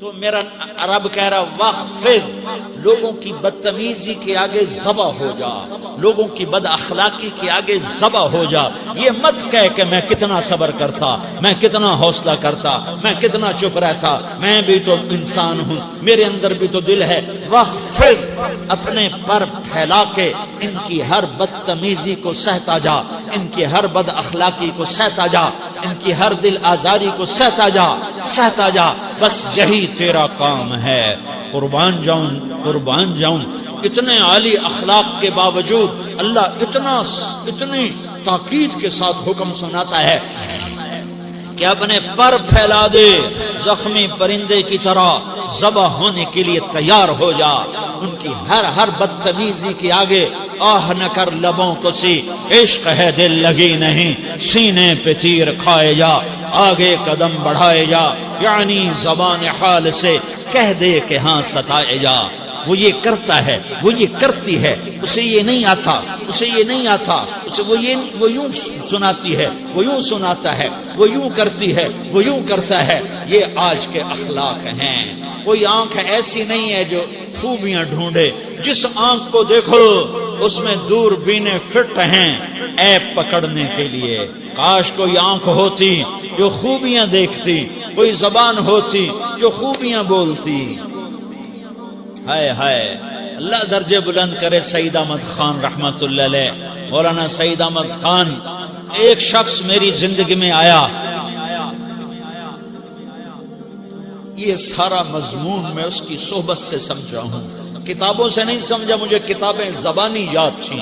تو میرا رب کہہ رہا وخفض، لوگوں کی بدتمیزی کے آگے ذبح ہو جا، لوگوں کی بد اخلاقی کے آگے ذبح ہو جا. یہ مت کہہ کہ میں کتنا صبر کرتا، میں کتنا حوصلہ کرتا، میں کتنا چپ رہتا، میں بھی تو انسان ہوں، میرے اندر بھی تو دل ہے. وخفض، اپنے پر پھیلا کے ان کی ہر بدتمیزی کو سہتا جا، ان کی ہر بد اخلاقی کو سہتا جا، ان کی ہر دل آزاری کو سہتا جا، سہتا جا. بس یہی تیرا کام ہے. قربان جاؤں، قربان جاؤں. اتنے عالی اخلاق کے باوجود اللہ اتنی تاکید کے ساتھ حکم سناتا ہے کہ اپنے پر پھیلا دے، زخمی پرندے کی طرح ذبح ہونے کے لیے تیار ہو جا. ان کی ہر بدتمیزی کے آگے آہ نہ کر لبوں کو سی، عشق ہے دل لگی نہیں، سینے پہ تیر کھائے جا، آگے قدم بڑھائے جا. یعنی زبان حال سے کہہ دے کہ ہاں ستائے جا. وہ یہ کرتا ہے، وہ یہ کرتی ہے، اسے یہ نہیں آتا، اسے یہ نہیں آتا، اسے وہ یوں سناتی ہے، وہ یوں سناتا ہے، وہ یوں کرتی ہے، وہ یوں کرتا ہے. یہ آج کے اخلاق ہیں. کوئی آنکھ ایسی نہیں ہے جو خوبیاں ڈھونڈے. جس آنکھ کو دیکھو اس میں دوربینیں فٹ ہیں عیب پکڑنے کے لیے. کاش کوئی آنکھ ہوتی جو خوبیاں دیکھتی، کوئی زبان ہوتی جو خوبیاں بولتی. ہائے ہائے، اللہ درجے بلند کرے سعید احمد خان رحمت اللہ علیہ. مولانا سعید احمد خان، ایک شخص میری زندگی میں آیا، یہ سارا مضمون میں اس کی صحبت سے سمجھا ہوں، کتابوں سے نہیں سمجھا. مجھے کتابیں زبانی یاد تھیں،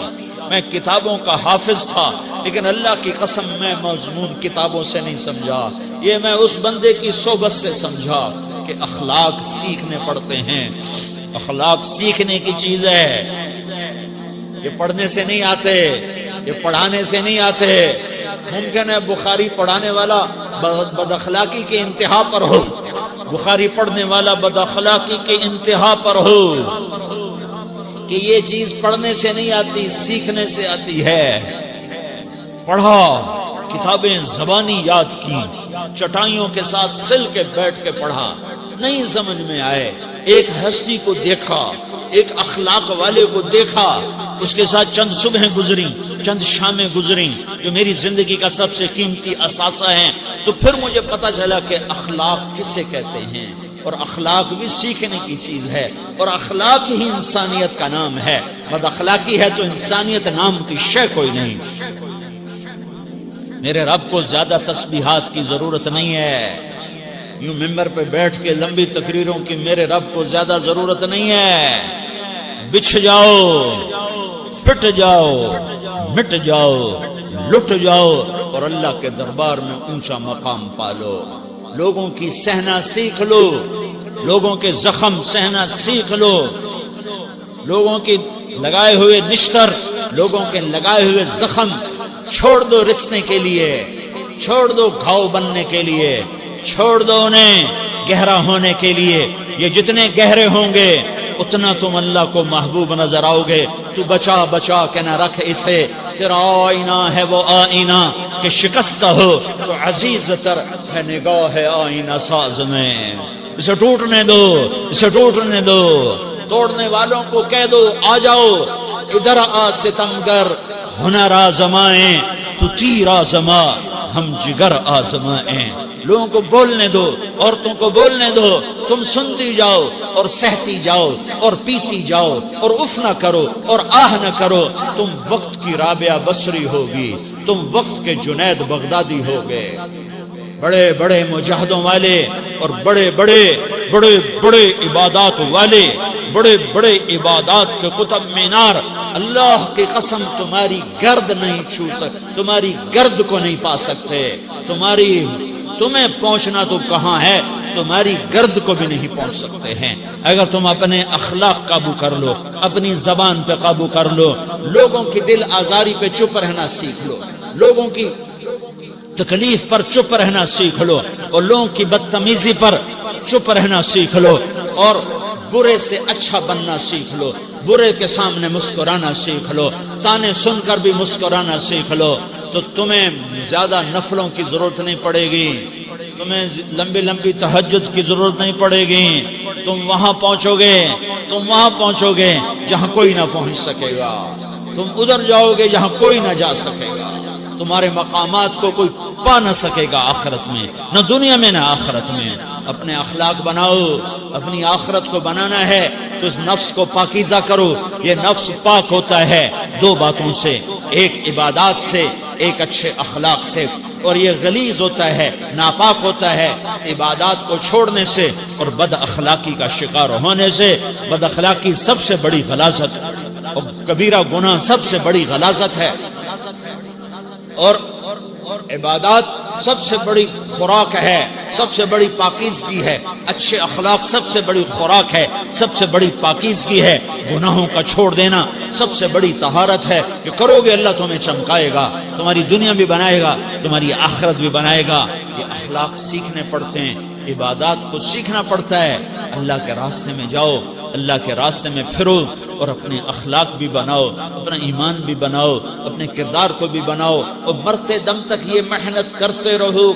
میں کتابوں کا حافظ تھا، لیکن اللہ کی قسم میں مضمون کتابوں سے نہیں سمجھا. یہ میں اس بندے کی صحبت سے سمجھا کہ اخلاق سیکھنے پڑتے ہیں. اخلاق سیکھنے کی چیز ہے، یہ پڑھنے سے نہیں آتے، یہ پڑھانے سے نہیں آتے. ممکن ہے بخاری پڑھانے والا بد اخلاقی کے انتہا پر ہو، بخاری پڑھنے والا بد اخلاقی کے انتہا پر ہو، کہ یہ چیز پڑھنے سے نہیں آتی، سیکھنے سے آتی ہے. پڑھا، کتابیں زبانی یاد کی، چٹائیوں کے ساتھ سل کے بیٹھ کے پڑھا. نہیں سمجھ میں آئے، ایک ہستی کو دیکھا، ایک اخلاق والے کو دیکھا، اس کے ساتھ چند صبحیں گزری، چند شامیں گزری جو میری زندگی کا سب سے قیمتی اثاثہ ہیں. تو پھر مجھے پتا چلا کہ اخلاق کسے کہتے ہیں، اور اخلاق بھی سیکھنے کی چیز ہے، اور اخلاق ہی انسانیت کا نام ہے. بد اخلاقی ہے تو انسانیت نام کی شے کوئی نہیں. میرے رب کو زیادہ تسبیحات کی ضرورت نہیں ہے. یوں ممبر پہ بیٹھ کے لمبی تقریروں کی میرے رب کو زیادہ ضرورت نہیں ہے. بچھ جاؤ، پٹ جاؤ، مٹ جاؤ، لٹ جاؤ، اور اللہ کے دربار میں اونچا مقام پالو. لوگوں کی سہنا سیکھ لو، لوگوں کے زخم سہنا سیکھ لو، لوگوں کی لگائے ہوئے نشتر، لوگوں کے لگائے ہوئے زخم چھوڑ دو رسنے کے لیے، چھوڑ دو گھاؤ بننے کے لیے، چھوڑ دو انہیں گہرا ہونے کے لیے. یہ جتنے گہرے ہوں گے اتنا تم اللہ کو محبوب نظر آؤ گے. تو بچا بچا کے نہ رکھ اسے، تیرا آئینہ ہے وہ آئینہ کہ شکستہ ہو تو عزیز تر ہے نگاہ آئینہ ساز میں. اسے ٹوٹنے دو، اسے ٹوٹنے دو. توڑنے والوں کو کہہ دو آ جاؤ ادھر آ ستمگر، ہنر آزمائیں تو تیر آزما، ہم جگر آزمائیں. لوگوں کو بولنے دو، عورتوں کو بولنے دو، تم سنتی جاؤ اور سہتی جاؤ اور پیتی جاؤ اور اف نہ کرو اور آہ نہ کرو. تم وقت کی رابعہ بصری ہوگی، تم وقت کے جنید بغدادی ہوگے. بڑے بڑے مجاہدوں والے اور بڑے بڑے بڑے بڑے عبادات والے، بڑے بڑے عبادات کے قطب مینار، اللہ کی قسم تمہاری گرد نہیں چھو سکتے، تمہاری گرد کو نہیں پا سکتے. تمہیں پہنچنا تو کہاں ہے، تمہاری گرد کو بھی نہیں پہنچ سکتے ہیں. اگر تم اپنے اخلاق قابو کر لو، اپنی زبان پہ قابو کر لو، لوگوں کی دل آزاری پہ چپ رہنا سیکھ لو، لوگوں کی تکلیف پر چپ رہنا سیکھ لو، اور لوگوں کی بدتمیزی پر چپ رہنا سیکھ لو، اور برے سے اچھا بننا سیکھ لو، برے کے سامنے مسکرانا سیکھ لو، تانے سن کر بھی مسکرانا سیکھ لو، تو تمہیں زیادہ نفلوں کی ضرورت نہیں پڑے گی. تمہیں لمبی لمبی تہجد کی ضرورت نہیں پڑے گی. تم وہاں پہنچو گے جہاں کوئی نہ پہنچ سکے گا. تم ادھر جاؤ گے جہاں کوئی نہ جا سکے گا. تمہارے مقامات کو کوئی پا نہ سکے گا آخرت میں، نہ دنیا میں نہ آخرت میں. اپنے اخلاق بناؤ. اپنی آخرت کو بنانا ہے تو اس نفس کو پاکیزہ کرو. یہ نفس پاک ہوتا ہے دو باتوں سے، ایک عبادات سے، ایک اچھے اخلاق سے. اور یہ غلیظ ہوتا ہے، ناپاک ہوتا ہے عبادات کو چھوڑنے سے اور بد اخلاقی کا شکار ہونے سے. بد اخلاقی سب سے بڑی غلاظت اور کبیرہ گناہ سب سے بڑی غلاظت ہے، اور عبادات سب سے بڑی خوراک ہے، سب سے بڑی پاکیزگی ہے. اچھے اخلاق سب سے بڑی خوراک ہے، سب سے بڑی پاکیزگی ہے. گناہوں کا چھوڑ دینا سب سے بڑی طہارت ہے. کہ کرو گے اللہ تمہیں چمکائے گا، تمہاری دنیا بھی بنائے گا، تمہاری آخرت بھی بنائے گا. یہ اخلاق سیکھنے پڑتے ہیں، عبادات کو سیکھنا پڑتا ہے. اللہ کے راستے میں جاؤ، اللہ کے راستے میں پھرو، اور اپنے اخلاق بھی بناؤ، اپنا ایمان بھی بناؤ، اپنے کردار کو بھی بناؤ. اور مرتے دم تک یہ محنت کرتے رہو.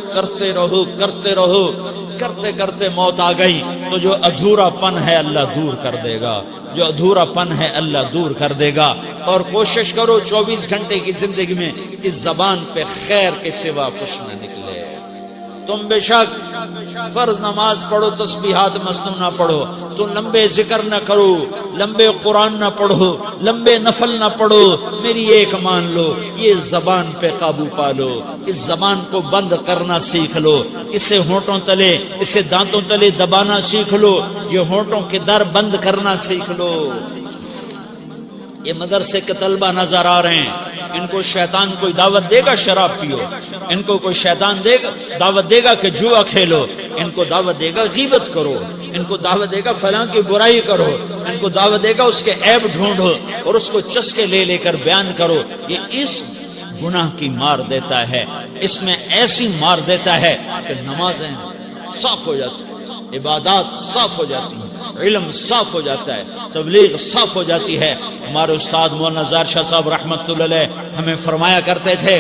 کرتے کرتے موت آ گئی تو جو ادھورا پن ہے اللہ دور کر دے گا. جو ادھورا پن ہے اللہ دور کر دے گا. اور کوشش کرو 24 گھنٹے کی زندگی میں اس زبان پہ خیر کے سوا کچھ نہ نکلے. تم بے شک فرض نماز پڑھو، تسبیحات مسنونہ پڑھو، تو لمبے ذکر نہ کرو، لمبے قرآن نہ پڑھو، لمبے نفل نہ پڑھو. میری ایک مان لو، یہ زبان پہ قابو پا لو. اس زبان کو بند کرنا سیکھ لو. اسے ہونٹوں تلے، اسے دانتوں تلے دبانا سیکھ لو. یہ ہونٹوں کے در بند کرنا سیکھ لو. یہ مدرسے کے طلبہ نظر آ رہے ہیں، ان کو شیطان کوئی دعوت دے گا شراب پیو، ان کو کوئی شیطان دعوت دے گا کہ جوا کھیلو، ان کو دعوت دے گا غیبت کرو، ان کو دعوت دے گا فلاں کی برائی کرو، ان کو دعوت دے گا اس کے عیب ڈھونڈو اور اس کو چسکے لے کر بیان کرو. یہ اس گناہ کی مار دیتا ہے، اس میں ایسی مار دیتا ہے کہ نمازیں صاف ہو جاتی، عبادات صاف ہو جاتی ہیں، علم صاف ہو جاتا ہے، تبلیغ صاف ہو جاتی ہے. ہمارے استاد مولانا زار شاہ صاحب رحمت اللہ علیہ ہمیں فرمایا کرتے تھے،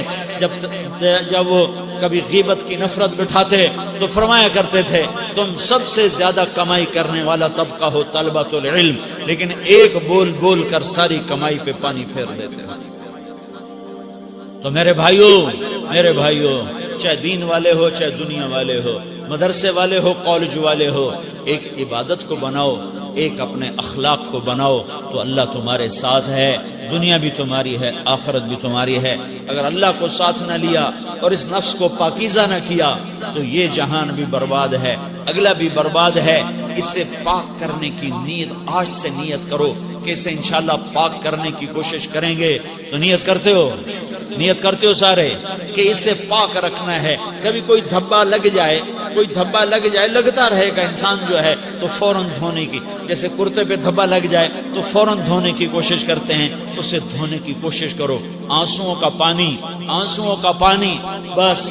جب وہ کبھی غیبت کی نفرت بٹھاتے تو فرمایا کرتے تھے تم سب سے زیادہ کمائی کرنے والا طبقہ ہو طلبۃ العلم، لیکن ایک بول کر ساری کمائی پہ پانی پھیر دیتے ہیں. تو میرے بھائیوں چاہے دین والے ہو چاہے دنیا والے ہو، مدرسے والے ہو کالج والے ہو، ایک عبادت کو بناؤ، ایک اپنے اخلاق کو بناؤ تو اللہ تمہارے ساتھ ہے. دنیا بھی تمہاری ہے، آخرت بھی تمہاری ہے. اگر اللہ کو ساتھ نہ لیا اور اس نفس کو پاکیزہ نہ کیا تو یہ جہان بھی برباد ہے، اگلا بھی برباد ہے. اسے پاک کرنے کی نیت آج سے نیت کرو کہ اسے انشاءاللہ پاک کرنے کی کوشش کریں گے. تو نیت کرتے ہو سارے کہ اسے پاک رکھنا ہے. کبھی کوئی دھبا لگ جائے، لگتا رہے گا انسان جو ہے تو فوراً دھونے کی، جیسے کرتے پہ دھبا لگ جائے تو فوراً دھونے کی کوشش کرتے ہیں، اسے دھونے کی کوشش کرو. آنسوؤں کا پانی بس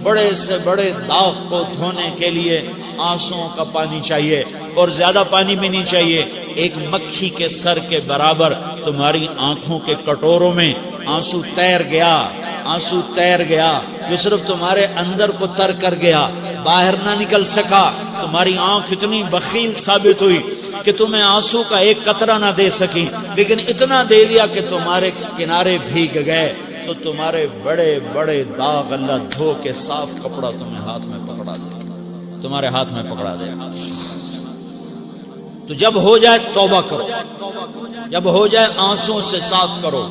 بڑے سے بڑے داغ کو دھونے کے لیے آنسوؤں کا پانی چاہیے، اور زیادہ پانی بھی نہیں چاہیے. ایک مکھی کے سر کے برابر تمہاری آنکھوں کے کٹوروں میں آنسو تیر گیا جو صرف تمہارے اندر کو تر کر گیا، باہر نہ نکل سکا. تمہاری آنکھ اتنی بخیل ثابت ہوئی کہ تمہیں آنسو کا ایک قطرہ نہ دے سکی، لیکن اتنا دے دیا کہ تمہارے کنارے بھیگ گئے. تو تمہارے بڑے بڑے داغ اللہ دھو کے صاف کپڑا تمہیں ہاتھ میں پکڑا دے. تو جب ہو جائے توبہ کرو، جب ہو جائے آنسوں سے صاف کرو.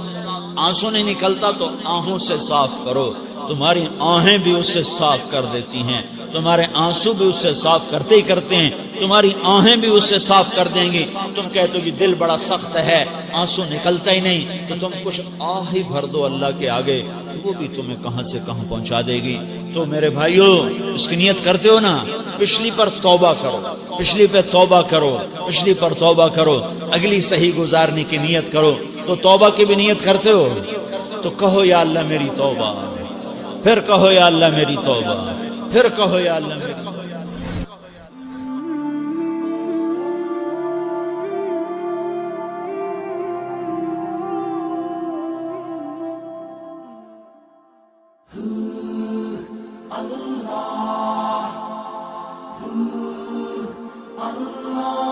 آنسو نہیں نکلتا تو آہوں سے صاف کرو. تمہاری آہیں بھی اسے صاف کر دیتی ہیں، تمہارے آنسو بھی اسے صاف کرتے ہیں، تمہاری آہیں بھی اسے صاف کر دیں گی. تم کہتے ہو کہ دل بڑا سخت ہے، آنسو نکلتا ہی نہیں، تو تم کچھ آہ ہی بھر دو اللہ کے آگے، وہ بھی تمہیں کہاں سے کہاں پہنچا دے گی. تو میرے بھائیو اس کی نیت کرتے ہو نا، پچھلی پر توبہ کرو، پچھلی پر توبہ کرو، اگلی صحیح گزارنے کی نیت کرو. تو توبہ کی بھی نیت کرتے ہو تو کہو یا اللہ میری توبہ، پھر کہو یا اللہ میری توبہ، پھر کہو یا اللہ میری توبہ. Allah اللہ